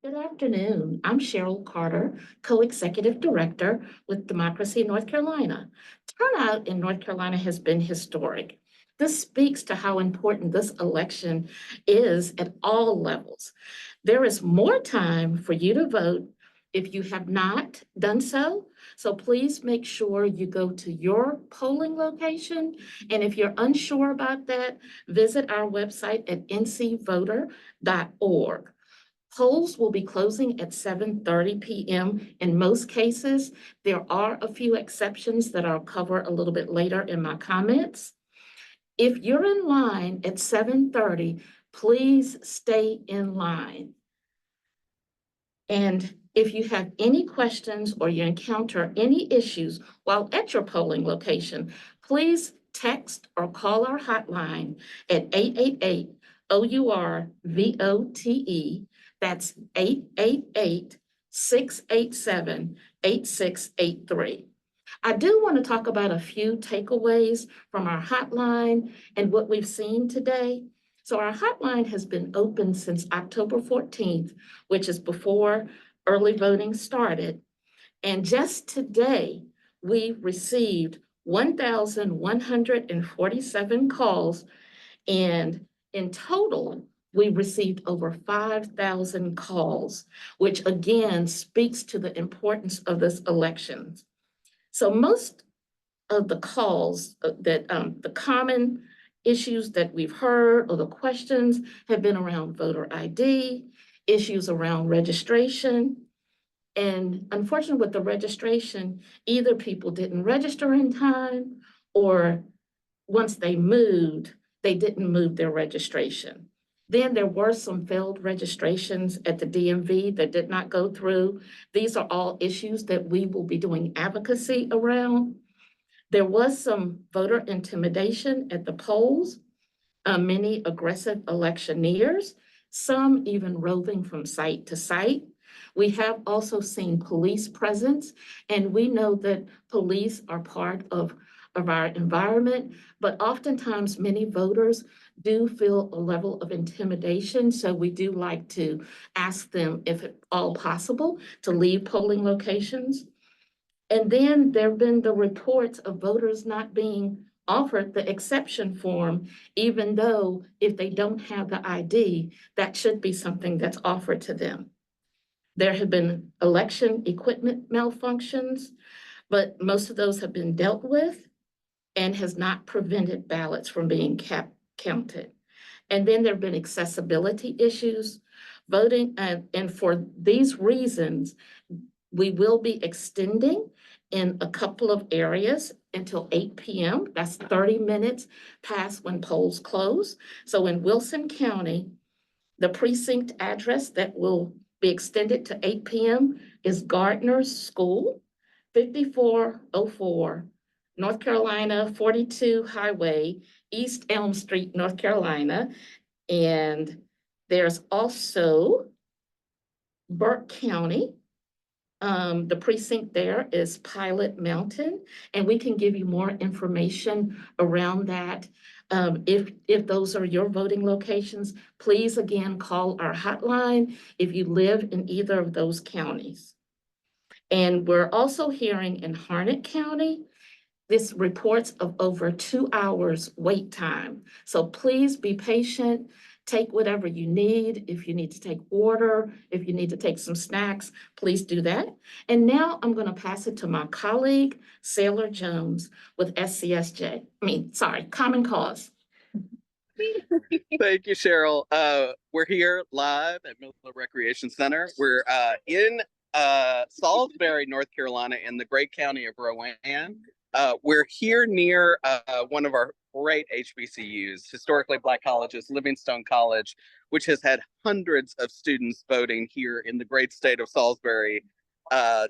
Good afternoon. I'm Cheryl Carter, Co-Executive Director with Democracy North Carolina. Turnout in North Carolina has been historic. This speaks to how important this election is at all levels. There is more time for you to vote if you have not done so. So please make sure you go to your polling location. And if you're unsure about that, visit our website at ncvoter.org. Polls will be closing at 7:30 p.m. in most cases. There are a few exceptions that I'll cover a little bit later in my comments. If you're in line at 7:30, please stay in line. And if you have any questions or you encounter any issues while at your polling location, please text or call our hotline at 888 OUR-VOTE. That's 888-687-8683. I do want to talk about a few takeaways from our hotline and what we've seen today. So our hotline has been open since October 14th, which is before early voting started. And just today, we received 1,147 calls, and in total, we received over 5,000 calls, which again speaks to the importance of this election. So most of the calls the common issues that we've heard or the questions have been around voter ID, issues around registration. And unfortunately, with the registration, either people didn't register in time or once they moved, they didn't move their registration. Then there were some failed registrations at the DMV that did not go through. These are all issues that we will be doing advocacy around. There was some voter intimidation at the polls, many aggressive electioneers, some even roving from site to site. We have also seen police presence, and we know that police are part of our environment, but oftentimes many voters do feel a level of intimidation. So we do like to ask them, if at all possible, to leave polling locations. And then there have been the reports of voters not being offered the exception form, even though if they don't have the ID, that should be something that's offered to them. There have been election equipment malfunctions, but most of those have been dealt with and has not prevented ballots from being counted. And then there have been accessibility issues, voting, and for these reasons, we will be extending in a couple of areas until 8 p.m. That's 30 minutes past when polls close. So in Wilson County, the precinct address that will be extended to 8 p.m. is Gardner's School, 5404 North Carolina 42 Highway, East Elm Street, North Carolina. And there's also Burke County. The precinct there is Pilot Mountain, and we can give you more information around that. If those are your voting locations, please again call our hotline if you live in either of those counties. And we're also hearing in Harnett County, this reports of over 2 hours wait time. So please be patient. Take whatever you need. If you need to take water, if you need to take some snacks, please do that. And now I'm going to pass it to my colleague, Sailor Jones with Common Cause. Thank you, Cheryl. We're here live at Miller Recreation Center. We're in Salisbury, North Carolina, in the great county of Rowan. We're here near one of our great HBCUs, historically Black colleges, Livingstone College, which has had hundreds of students voting here in the great state of Salisbury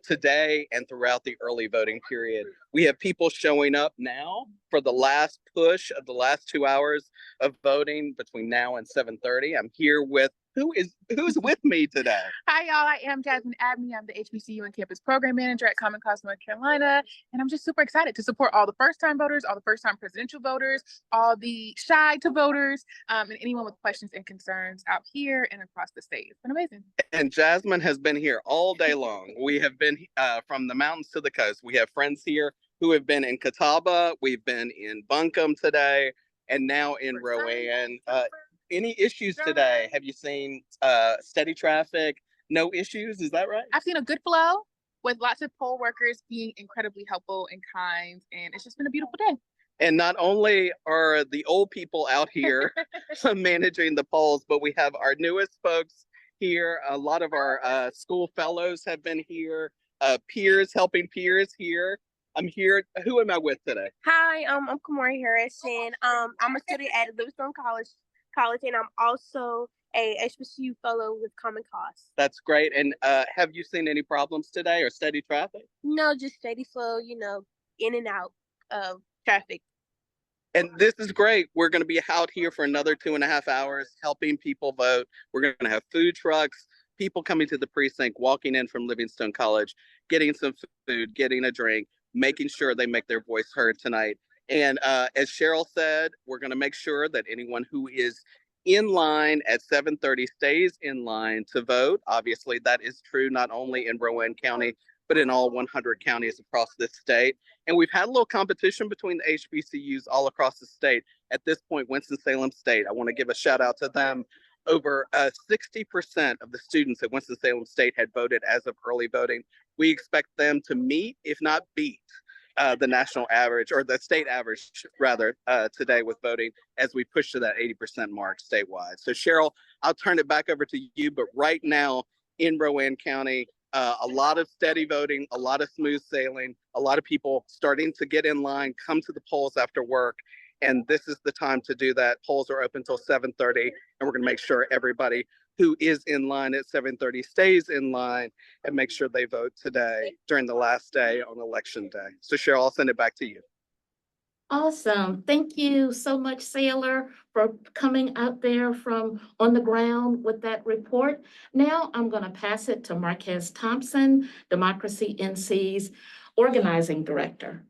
today and throughout the early voting period. We have people showing up now for the last push of the last 2 hours of voting between now and 7:30. I'm here with who's with me today? Hi, y'all. I am Jasmine Abney. I'm the HBCU and Campus Program Manager at Common Cause North Carolina. And I'm just super excited to support all the first-time voters, all the first-time presidential voters, all the shy to voters, and anyone with questions and concerns out here and across the state. It's been amazing. And Jasmine has been here all day long. We have been from the mountains to the coast. We have friends here who have been in Catawba. We've been in Buncombe today, and now in Rowan. Any issues today? Have you seen steady traffic? No issues? Is that right? I've seen a good flow with lots of poll workers being incredibly helpful and kind, and it's just been a beautiful day. And not only are the old people out here managing the polls, but we have our newest folks here. A lot of our school fellows have been here, peers helping peers here. I'm here. Who am I with today? Hi, I'm Kamari Harrison. I'm a student at Livingstone College, and I'm also a HBCU fellow with Common Cause. That's great. And have you seen any problems today or steady traffic? No, just steady flow, in and out of traffic. And this is great. We're going to be out here for another 2.5 hours helping people vote. We're going to have food trucks, people coming to the precinct, walking in from Livingstone College, getting some food, getting a drink, making sure they make their voice heard tonight. And as Cheryl said, we're going to make sure that anyone who is in line at 7:30 stays in line to vote. Obviously, that is true not only in Rowan County, but in all 100 counties across this state. And we've had a little competition between the HBCUs all across the state. At this point, Winston-Salem State, I want to give a shout out to them. Over 60% of the students at Winston-Salem State had voted as of early voting. We expect them to meet, if not beat, the national average, or the state average rather, today with voting as we push to that 80% mark statewide. So Cheryl, I'll turn it back over to you, but right now in Rowan County, a lot of steady voting, a lot of smooth sailing, a lot of people starting to get in line, come to the polls after work. And this is the time to do that. Polls are open until 7:30, and we're going to make sure everybody who is in line at 7:30 stays in line and make sure they vote today during the last day on election day. So Cheryl, I'll send it back to you. Awesome. Thank you so much, Sailor, for coming out there from on the ground with that report. Now I'm going to pass it to Marques Thompson, Democracy NC's organizing director.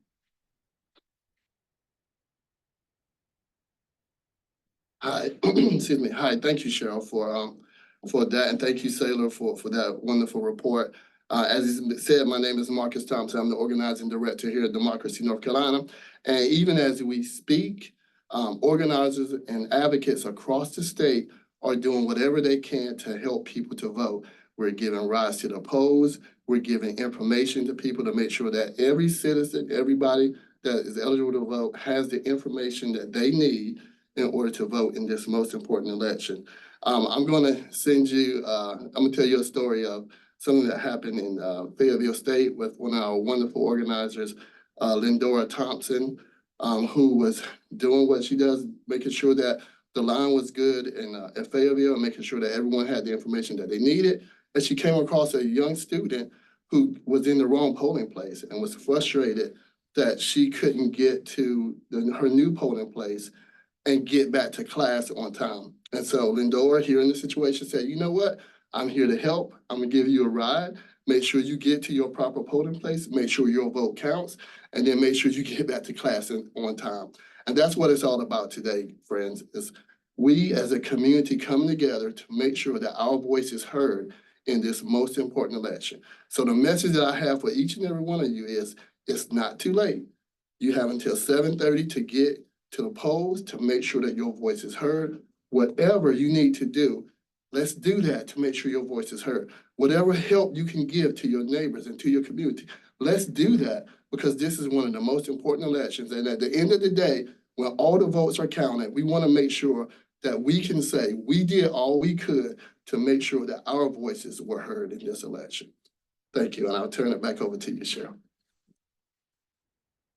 Hi, excuse me. Hi, thank you, Cheryl, for that, and thank you, Sailor, for that wonderful report. As he said, my name is Marques Thompson. I'm the organizing director here at Democracy North Carolina. And even as we speak, organizers and advocates across the state are doing whatever they can to help people to vote. We're giving rides to the polls. We're giving information to people to make sure that every citizen, everybody that is eligible to vote has the information that they need in order to vote in this most important election. I'm going to send you, I'm going to tell you a story of something that happened in Fayetteville State with one of our wonderful organizers, Lindora Thompson, who was doing what she does, making sure that the line was good in at Fayetteville and making sure that everyone had the information that they needed. And she came across a young student who was in the wrong polling place and was frustrated that she couldn't get to her new polling place and get back to class on time. And so Lindora, here in the situation, said, you know what? I'm here to help. I'm gonna give you a ride. Make sure you get to your proper polling place, make sure your vote counts, and then make sure you get back to class on time. And that's what it's all about today, friends, is we as a community coming together to make sure that our voice is heard in this most important election. So the message that I have for each and every one of you is, it's not too late. You have until 7:30 to get to the polls to make sure that your voice is heard. Whatever you need to do, let's do that to make sure your voice is heard. Whatever help you can give to your neighbors and to your community, let's do that, because this is one of the most important elections. And at the end of the day, when all the votes are counted, we want to make sure that we can say we did all we could to make sure that our voices were heard in this election. Thank you, and I'll turn it back over to you, Cheryl.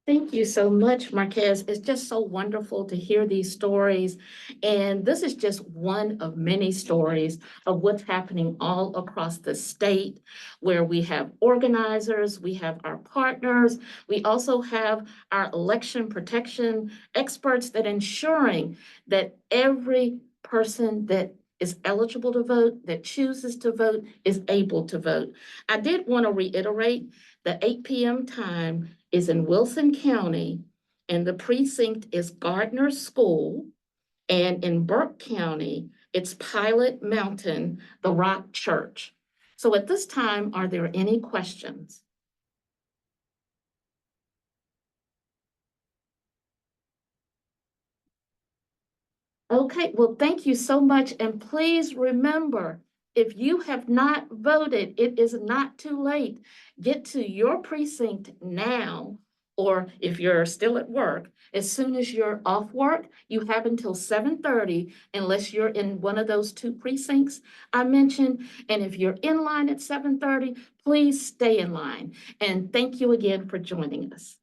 Thank you so much, Marques. It's just so wonderful to hear these stories. And this is just one of many stories of what's happening all across the state, where we have organizers, we have our partners, we also have our election protection experts that ensuring that every person that is eligible to vote, that chooses to vote, is able to vote. I did want to reiterate the 8 p.m. time is in Wilson County, and the precinct is Gardner School. And in Burke County, it's Pilot Mountain, the Rock Church. So at this time, are there any questions? Okay, well, thank you so much. And please remember, if you have not voted, it is not too late. Get to your precinct now, or if you're still at work, as soon as you're off work, you have until 7:30, unless you're in one of those two precincts I mentioned. And if you're in line at 7:30, please stay in line. And thank you again for joining us.